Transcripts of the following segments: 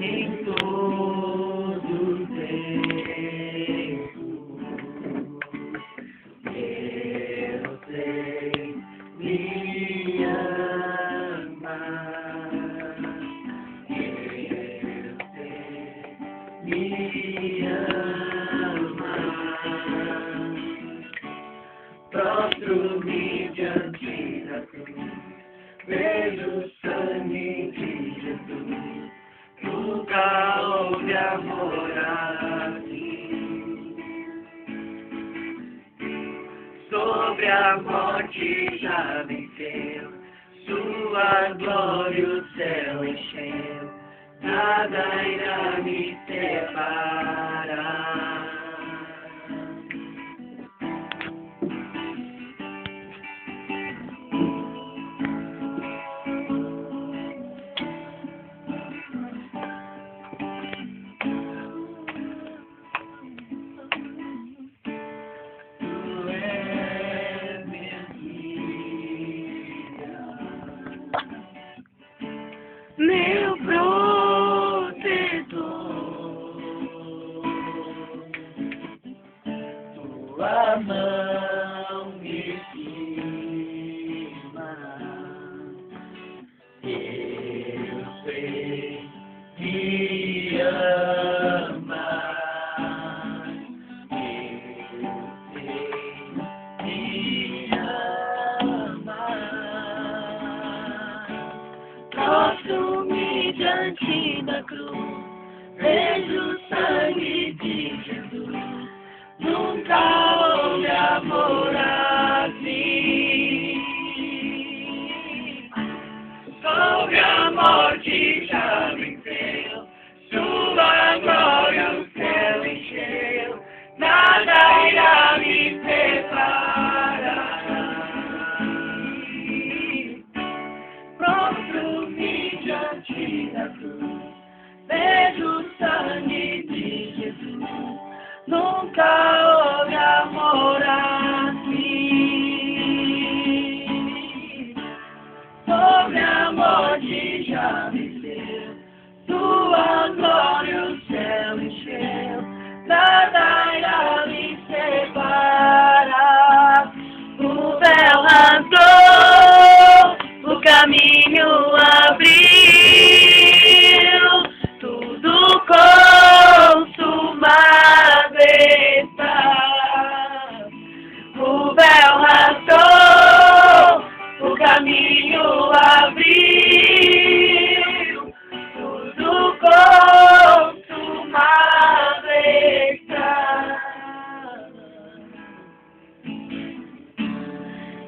em todo o tempo. Eu sei me amar. Eu sei me amar. Prostro-me diante da cruz, vejo o sangue de Jesus. Nunca houve amor assim. Sobre a morte já venceu, sua glória o céu encheu, nada irá me separar. Meu protetor, tua mão me firma, eu sei me amar, eu sei me amar. Prostro-me diante da cruz, vejo o sangue de Jesus. Nunca houve amor assim. Sobre a morte já venceu, sua glória o céu encheu, nada irá me separar. Prostro-me diante da cruz, vejo o sangue de Jesus. Nunca houve amor assim. Sobre a morte já venceu, sua glória o céu encheu, nada irá me separar. O véu rasgou, o caminho abriu, tudo consumado está. O véu rasgou, o caminho abriu, tudo consumado está.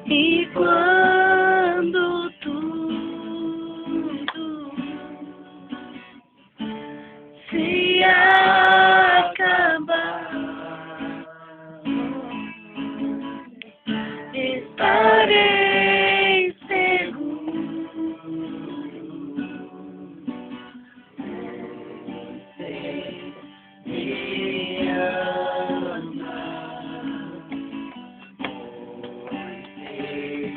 E quando tudo se acabar, estarei seguro. Você me ama, você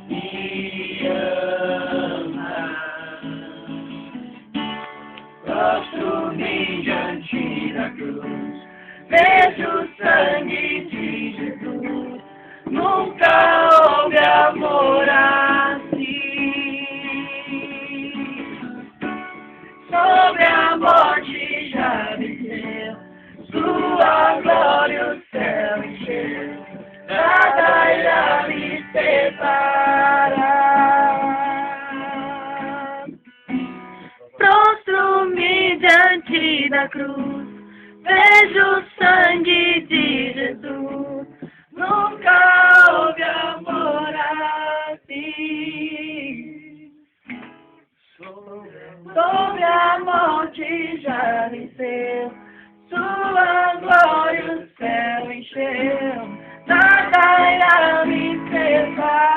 me ama. Prostro-me diante da cruz, vejo o sangue de Jesus. Nunca houve amor assim. Sobre a morte já venceu, sua glória o céu encheu, nada irá me separar. Prostro-me diante da cruz, vejo o sangue de Jesus. Nunca houve amor assim. Sobre a morte já venceu, sua glória o céu encheu, nada irá me separar.